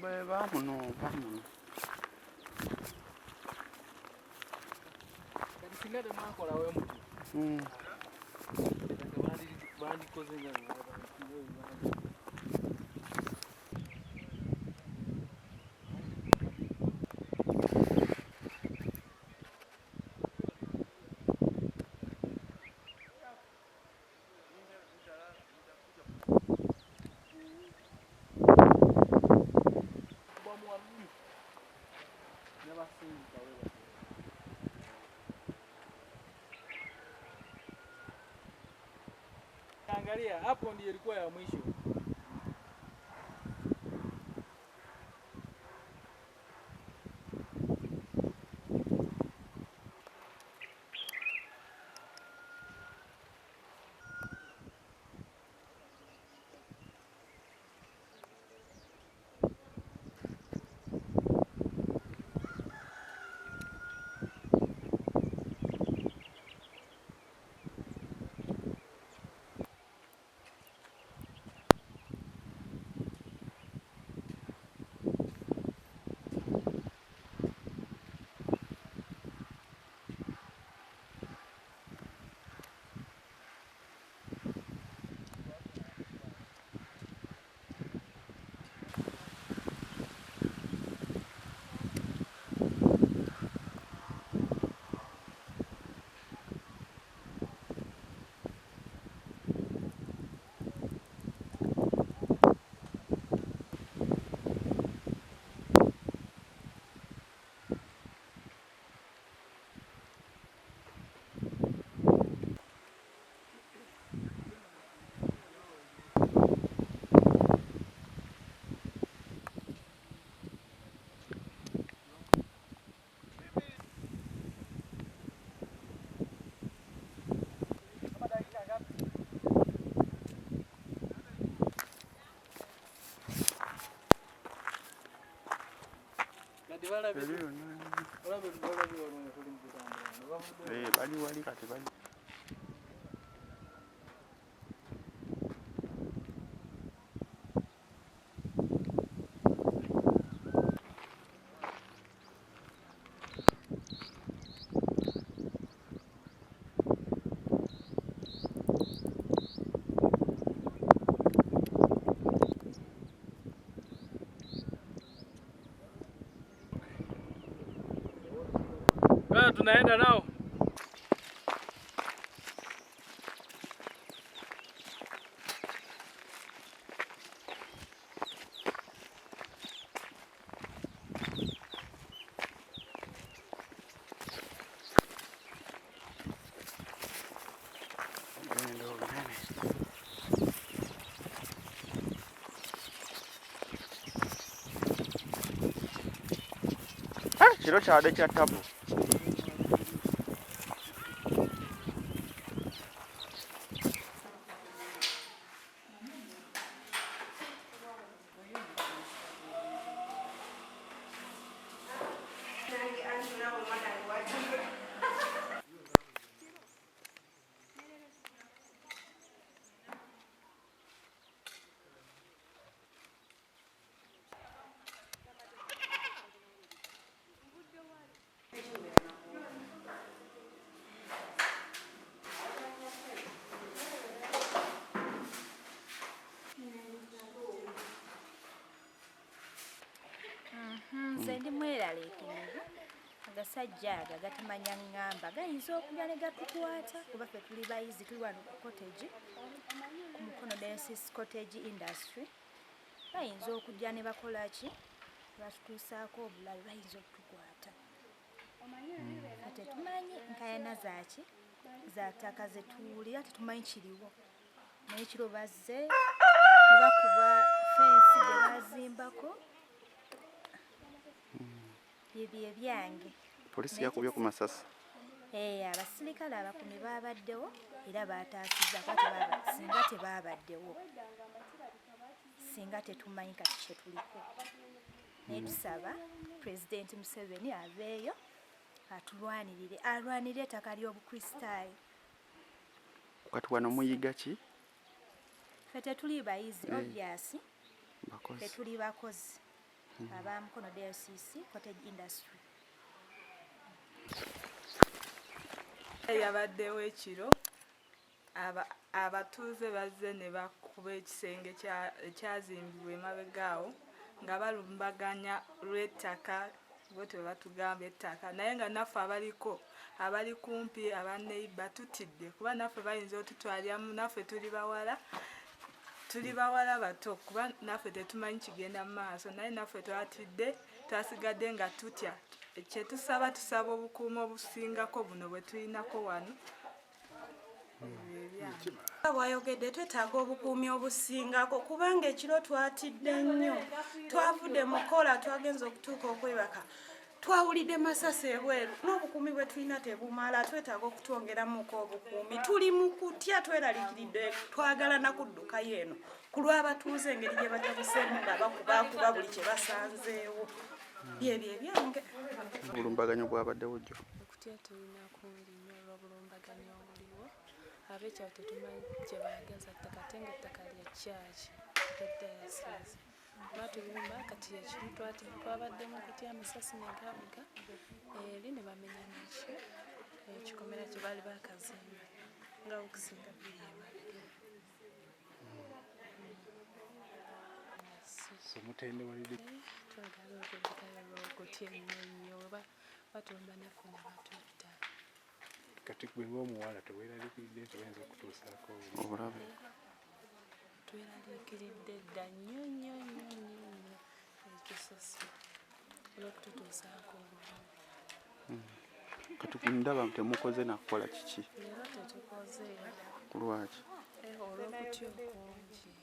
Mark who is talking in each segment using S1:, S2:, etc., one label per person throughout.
S1: Wamu.
S2: Singa makola wewe mtu. Bandi kozenga angalia hapo ndiyo ilikuwa ya mwisho.
S1: Bali wali kati bali.
S2: Tunaenda nao.
S1: Kiro kyade kya tabu.
S3: Nze mweraleekirivu agasajja ago gatumanya ngamba gayinza okulya ne gatukwata kuba ffe tuli bayizi tuli wano ku cottage ku Mukono Diocese cottage industry bayinza okujja ne bakola ki batutuusaako obulabe bayinza okutukwata tetumanyi nkayana zaki za ttaka ze tuwulira tetumanyi kiriwo naye ekiro bazze ne bakuba fensi gye bazimbako bye byange.
S1: Polisi yakubye ku masasi.
S3: Abasirikale abakumi babaddewo era bataasiza singa tebabaddewo singa tetumanyi kati kye tuliko naye tusaba Pulezidenti Museveni aveeyo atulwanirire alwanire ettaka ly'obukristaayo.
S1: Kati wano muyiga ki?
S3: Ffe tetuli bayizi obvious ffe tuli bakozi aba Mukono DLCC cottage industry.
S4: Yabaddewo ekiro abatuuze bazze ne bakuba ekisenge ekyazimbibwa emabegaawo nga balumbaganya lw'ettaka bwetwe batugamba ettaka naye nga naffe abali kumpi abaneiba tutidde kuba naffe bayinza otutwaliramu naffe tuli bawala bato kuba naffe tetumanyi kigenda mu maaso naye naffe twatidde twasigadde nga tutya kyetusaba obukuumi obusingako buno bwe tulinako wano.
S5: Bwayogedde twetaaga obukuumi obusingako kubanga ekiro twatidde nnyo twavudde mu kola twagenza okutuuka okwebaka twawulidde masasi ebweru n'obukuumi bwe tulina tebumala twetaaga okutwongeramuko obukuumi tuli mu kutya tweraliikiridde twagala nakuddukayo eno ku lw'abatuuze engeri gye batabuseemu nga bakuba buli kye basanzeewo byebyo ebyange.
S1: Obulumbaganyi bwabaddewo jjo
S6: okutya tulinako erinnya olw'obulumbaganyi obuliwo ab'ekyalo tetumanyi gye baagaza ttaka ate nga ettaka lya kyaki eddayasiizi batulumba kati ekiri twabaddemu kutya amasasi ne gavuga eri ne bamenya nakyo ekikomera kye baali bakazimba nga okusinga biri emabega.
S7: Mutende walide
S6: twagala okuddukayo olw'okutya ennyo batulumba naffe ne batutta.
S7: kati gwe ng'omuwala teweeraliikiridde nti bayinza okutuusaako
S1: obulabe
S6: tweraliikiridde dda nnyo nnyo nnyo nnyo nnyo ekisasi olw'okututuusaako obulabe.
S1: kati ndaba temukoze nakukola kiki
S6: leero tetukoze
S1: ku lwaki
S6: olw'okutya okungi.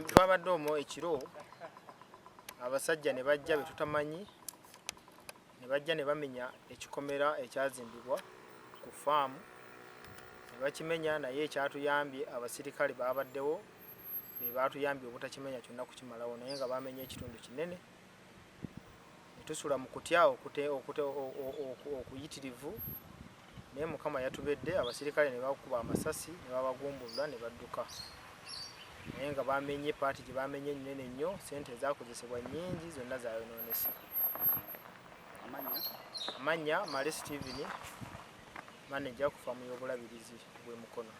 S8: Twabadde omwo ekiro abasajja ne bajja be tutamanyi ne bajja ne bamenya ekikomera ekyazimbibwa ku faamu ne bakimenya naye ekyatuyambye abasirikale baabaddewo be baatuyambye obutakimenya kyonna kukimalawo naye nga bamenya ekitundu kinene ne tusula mu kutya okuyitirivu naye Mukama yatubedde abasirikale ne bakuba amasasi ne babagumbulula ne badduka naye nga bamenye paati gye bamenye nnene nnyo sente ezakozesebwa nnyingi zonna zayonoonese. Amanya Male Steven manager ku faamu y'Obulabirizi bwe Mukono.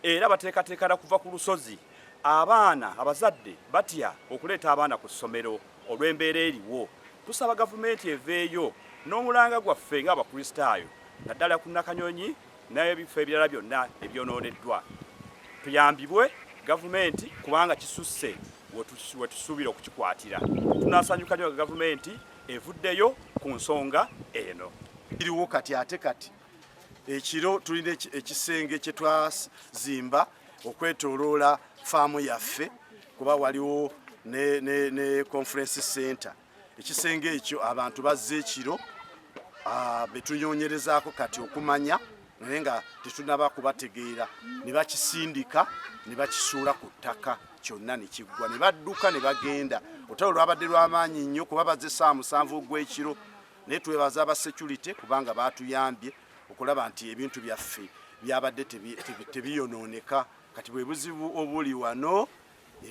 S9: Era bateekateekana kuva ku lusozi abaana abazadde batya okuleeta abaana ku ssomero olw'embeera eriwo. Tusaba gavumenti eveeyo n'omulanga gwaffe ng'abakristaayo naddala ku Nakanyonyi n'ebifo ebirala byonna ebyonooneddwa tuyambibwe gavumenti kubanga kisusse wetusuubira okukikwatira. Tunasanyuka nnyo gavumenti evuddeyo ku nsonga eno.
S10: Kiriwo kati ate kati ekiro tulina ekisenge kye twazimba okwetooloola faamu yaffe kuba waliwo ne conference center. Ekisenge ekyo abantu bazze ekiro betunyonyerezaako kati okumanya naye nga tetunaba kubategeera ne bakisindika ne bakisuula ku ttaka kyonna ne kiggwa ne badduka ne bagenda. Olutalo lwabadde lw'amaanyi nnyo kuba bazze 7 gw'ekiro naye twebaza aba security kubanga baatuyambye okulaba nti ebintu byaffe byabadde tebiyonooneka. Kati bwe buzibu obuli wano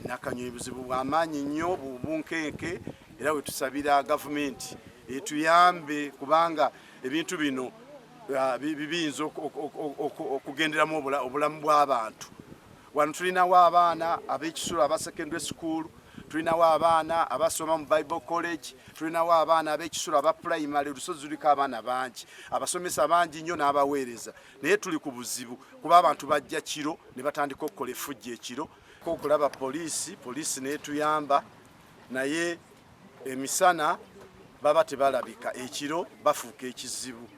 S10: Nakanyonyi buzibu bw'amaanyi nnyo bubunkenke era we tusabira gavumenti etuyambe kubanga ebintu bino biyinza okugenderamu obulamu bw'abantu. Wano tulinawo abaana ab'ekisulo aba secondary school, tulinawo abaana abasoma mu Bible College, tulinawo abaana ab'ekisulo aba primary. Olusozi luliko abaana bangi, abasomesa bangi nnyo n'abaweereza, naye tuli ku buzibu kuba abantu bajja kiro ne batandika okukola effujjo ekiro. Okulaba poliisi netuyamba naye emisana baba tebalabika, ekiro bafuuka ekizibu.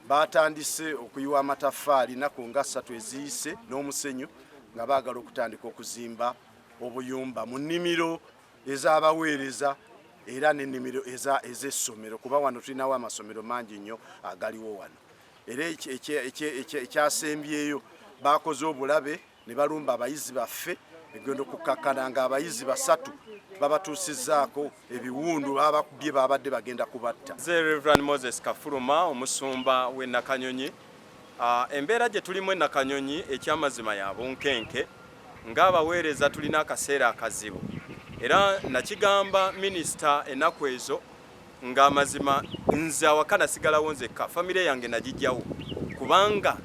S10: Batandise okuyiwa amataffaali nnaku nga 3 eziyise n'omusenyu nga baagala okutandika okuzimba obuyumba mu nnimiro ez'abaweereza era n'ennimiro ez'essomero, kuba wano tulinawo amasomero mangi nnyo agaliwo wano. Era ekyasembyeyo bakoze obulabe ne balumba abayizi baffe egenda okukakkana nga abayizi 3 babatuusizzaako ebiwundu babakubye babadde bagenda kubatta.
S11: Nze Reverend Moses Kafuluma, omusumba w'e Nakanyonyi. Embeera gye tulimu e Nakanyonyi ekyamazima ya bunkenke, ng'abaweereza tulina akaseera akazibu. Era nakigamba minisita ennaku ezo ng'amazima nze awaka nasigalawo nzekka, famire yange nagijjawo kubanga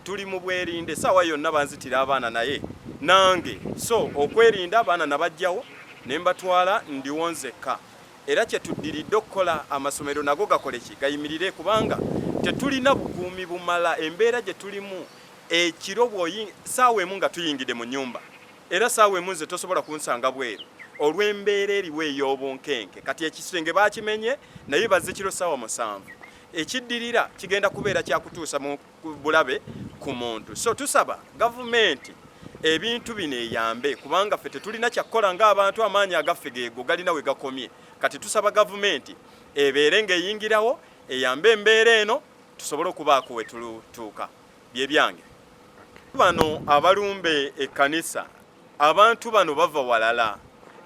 S11: tuli mu bwerinde, essaawa yonna banzitira abaana naye nange so okwerinda abaana nabajjawo ne mbatwala ndiwo nzekka. Era kyetuddiridde okukola amasomero nago gakole ki gayimirire, kubanga tetulina bukuumi bumala. Embeera gye tulimu ekiro ssaawa emu nga tuyingidde mu nnyumba, era ssaawa emu nze tosobola kunsanga bweru olw'embeera eriwo ey'obunkenke. Kati ekisenge bakimenye naye bazze kiro ssaawa 7. Ekiddirira kigenda kubeera kyakutuusa mu bulabe ku muntu. So tusaba gavumenti ebintu bino eyambe, kubanga ffe tetulina kyakkola ng'abantu, amaanyi agaffe geego galina we gakomye. Kati tusaba gavumenti ebeere ng'eyingirawo eyambe embeera eno tusobole okubaako we tutuuka. Bye byange. Bano abalumbe ekkanisa, abantu bano bava walala,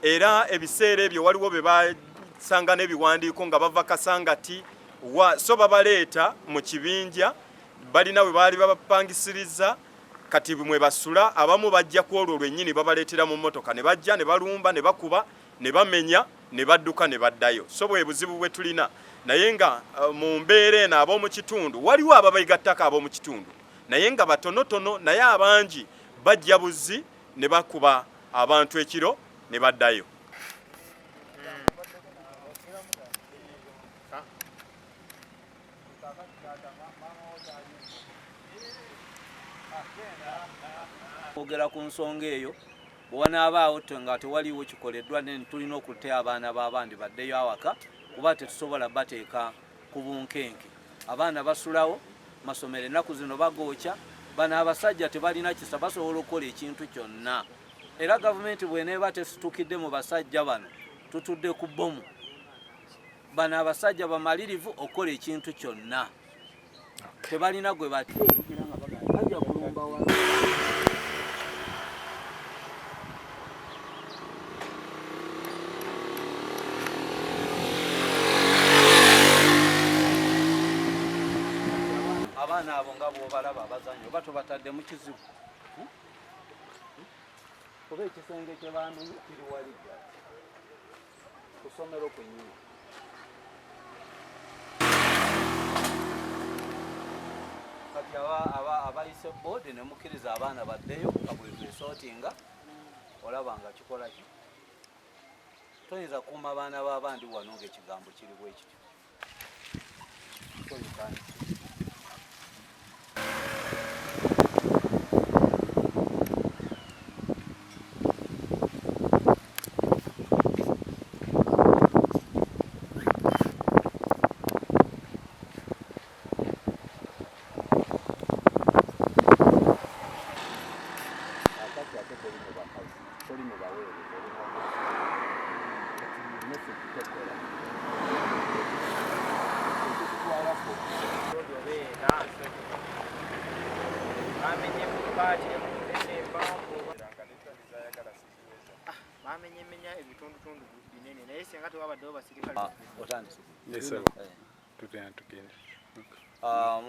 S11: era ebiseera ebyo waliwo be basanga n'ebiwandiiko nga bava Kasangati so babaleeta mu kibinja, balina we baali babapangisiriza. Kati mwe basula abamu bajja ku olwo lwennyini babaleetera mu mmotoka ne bajja ne balumba ne bakuba ne bamenya ne badduka ne baddayo. So bwe buzibu bwe tulina, naye nga mu mbeera eno ab'omu kitundu waliwo ababayigattako ab'omu kitundu naye nga batonotono, naye abangi bajja buzzi ne bakuba abantu ekiro ne baddayo.
S12: Ogera ku nsonga eyo bw'anaabaawo nga tewaliwo kikoleddwa, ne tulina okuteya abaana b'abandi baddeyo awaka kuba tetusobola bateeka ku bunkenke. Abaana basulawo masomero ennaku zino bagookya, bano abasajja tebalina kisa, basobola okukola ekintu kyonna. Era gavumenti bw'eneeba tesituukidde mu basajja bano tutudde ku bbomu. Bano abasajja bamalirivu okukola ekintu kyonna, tebalina gwe bati. Abaana abo nga bw'obalaba abazanyi oba tobatadde mu kizibu, kuba ekisenge kye bamenye kiri wali ku ssomero kwennyini. Kati abayise boodi ne mukkiriza abaana baddeyo nga bwe twesootinga, olaba nga kikola ki? Toyinza kuuma abaana b'abandi wano ng'ekigambo kiri bwe kityo.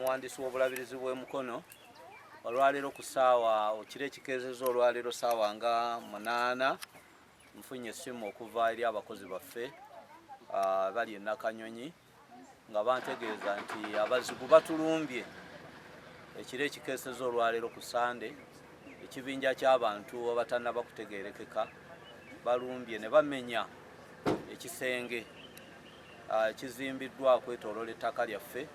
S12: Muwandiisi w'obulabirizi bw'e Mukono, olwaleero ku ssaawa ekiro ekikeseza olwaleero ssaawa nga 8 nfunye essimu okuva eri abakozi baffe bali e Nakanyonyi nga bantegeeza nti abazigu batulumbye ekiro ekikeseza olwaleero ku Sande. Ekibinja ky'abantu abatannaba kutegeerekeka balumbye ne bamenya ekisenge kizimbiddwa kwetooloola ettaka lyaffe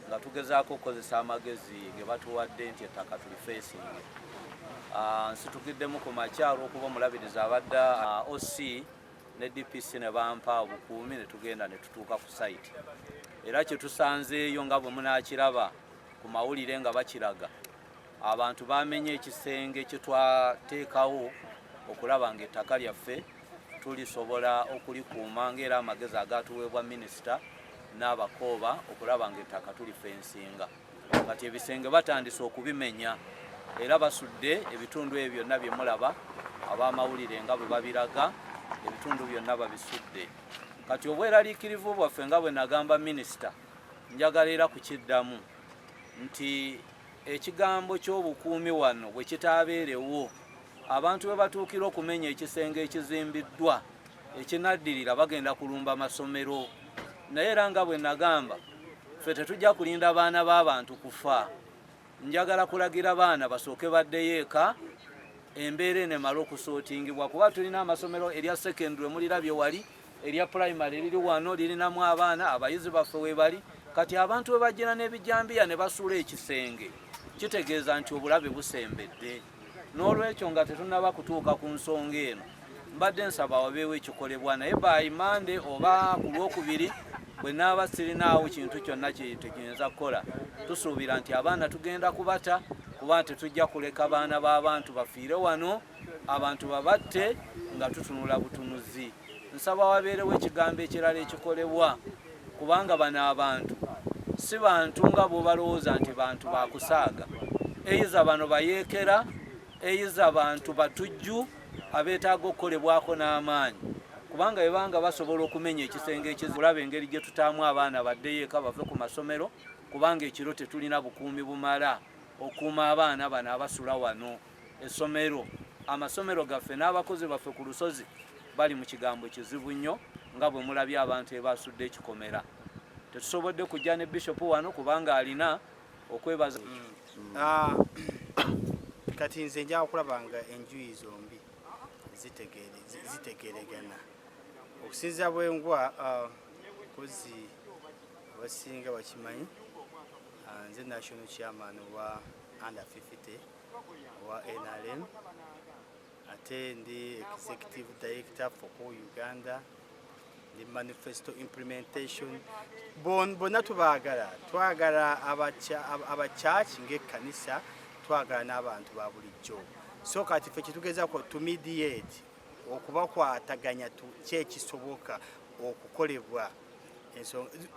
S12: nga tugezaako okukozesa amagezi ge batuwadde nti ettaka tulifeesinge. Nsitukiddemu ku makya olw'okuba omulabirizi abadde OC ne DPC ne bampa obukuumi ne tugenda ne tutuuka ku site. Era kye tusanzeeyo nga bwe munaakiraba ku mawulire nga bakiraga, abantu bamenye ekisenge kye twateekawo okulaba ng'ettaka lyaffe tulisobola okulikuuma ng'era amagezi agatuweebwa minisita n'abakooba okulaba ng'ettaka tulifensinga. Kati ebisenge batandise okubimenya era basudde ebitundu ebyo byonna bye mulaba ab'amawulire nga bwe babiraga, ebitundu byonna babisudde. Kati obweraliikirivu bwaffe nga bwe nagamba minisita, njagala era kukiddamu nti ekigambo ky'obukuumi wano bwe kitaabeerewo, abantu bwe batuukira okumenya ekisenge ekizimbiddwa ekinaddirira bagenda kulumba amasomero. Naye era nga bwe nagamba, ffe tetujja kulinda baana b'abantu kufa. Njagala kulagira baana basooke baddeyo eka embeera enemala okusootingibwa, kuba tulina amasomero erya secondary mulirabye wali, erya primary liri wano lirinamu abaana, abayizi baffe we bali. Kati abantu bwe bajjira n'ebijambiya ne basuula ekisenge, kitegeeza nti obulabe busembedde. N'olwekyo nga tetunnaba kutuuka ku nsonga eno, mbadde nsaba wabeewo ekikolebwa, naye by Monday oba ku Lwokubiri bwe naaba sirinaawo kintu kyonna kye tukiyinza kukola, tusuubira nti abaana tugenda kubata, kuba tetujja kuleka baana b'abantu bafiire wano, abantu babatte nga tutunula butunuzi. Nsaba wabeerewo ekigambo ekirala ekikolebwa, kubanga bano abantu si bantu nga bo balowooza nti bantu bakusaaga. Eyiza bano bayeekera, eyiza bantu batujju abeetaaga okukolebwako n'amaanyi, kubanga bebanga basobola okumenya ekisenge ekizulaba engeri gye tutaamu abaana baddeyo eka bave ku masomero, kubanga ekiro tetulina bukuumi bumala okuuma abaana bano abasula wano. Essomero, amasomero gaffe n'abakozi baffe ku lusozi bali mu kigambo kizibu nnyo, nga bwe mulabye abantu ebasudde ekikomera. Tetusobodde kujja ne Bishop wano kubanga alina okwebaza.
S13: Kati nze nja okulaba nga enjuyi zombi zitegeregana. Okusinza bwengwa kozi abasinga bakimanyi, nze national chairman wa under 50 wa NRM, ate ndi executive director for All Uganda, the manifesto implementation. Bonna twagala abachachi ng'ekkanisa, twagala n'abantu ba bulijjo. So kati ffe kitugezaako to mediate okubakwataganya kyekisoboka okukolebwa.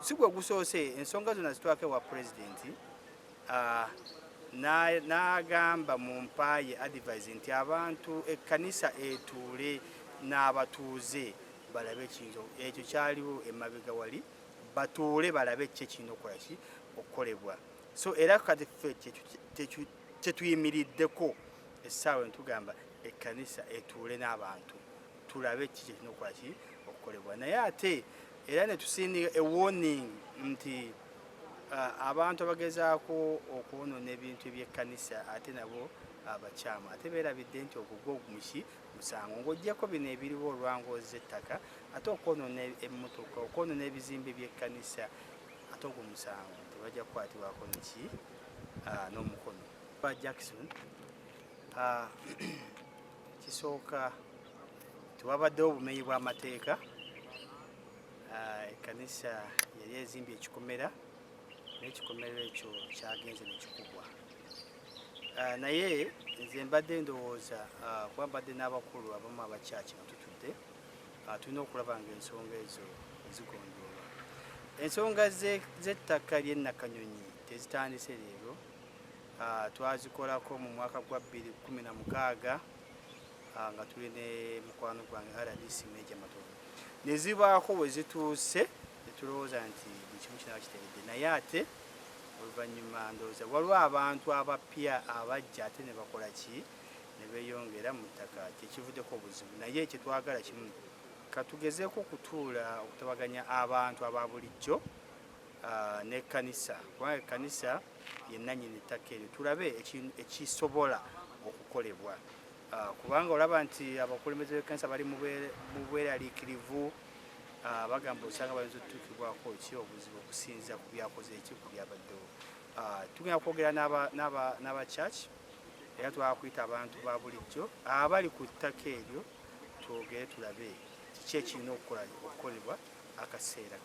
S13: Si gwe gusoose, ensonga zonna zitwake wa pulezidenti n'agamba mu mpaaye advise nti abantu ekkanisa etuule n'abatuuze balabe ekintu ekyo kyaliwo emabega wali, batuule balabe kye kirina okukolebwa. So era kati ffe kyetuyimiriddeko essaawa ntugamba ekkanisa etuule n'abantu tulabe kiki kirina okukolebwa. Naye ate era ne tusindiga a warning nti abantu abagezaako okwonoona ebintu eby'ekkanisa ate nabo abakyama ate beerabidde nti ogwo musango ng'oggyako bino ebiriwo olwangoza ettaka, ate okwonoona emmotoka, okwonoona ebizimbe by'ekkanisa, ate ogwo musango tebajja kukwatibwako n'omukono. Jackson, kisooka tewabaddewo obumenyi bw'amateeka. Ekkanisa yali ezimbye ekikomera, n'ekikomera ekyo kyagenze ne kikubwa. Naye nze mbadde ndowooza kuba mbadde n'abakulu abamu abakyaki nga tutudde, tulina okulaba ng'ensonga ezo zigonjoolwa. Ensonga z'ettaka ly'e Nakanyonyi tezitandise leero, twazikolako mu mwaka gwa 2016 nga tuli ne mukwano gwange RDC Major Matovu. Ne zibaako we zituuse netulowooza nti ekimu kinaba kiteredde, naye ate oluvannyuma ndowooza waliwo abantu abapya abajja ate ne bakola ki, ne beeyongera mu ttaka, kyekivuddeko obuzibu. Naye kyetwagala kimu, katugezeeko okutuula okutabaganya abantu aba bulijjo n'ekkanisa, kubanga ekkanisa ye nannyini ettaka eryo, tulabe ekisobola okukolebwa. Kubanga olaba nti abakulembeze b'ekkanisa bali mu bweraliikirivu, bagamba osanga bayinza okutuukibwako ki obuzibu okusinziira ku byakoze eki ku byabaddewo. Tugenda kwogera n'abakyaki era twakuyita abantu ba bulijjo abali ku ttaka eryo, twogere tulabe ki ekirina okukolebwa akaseera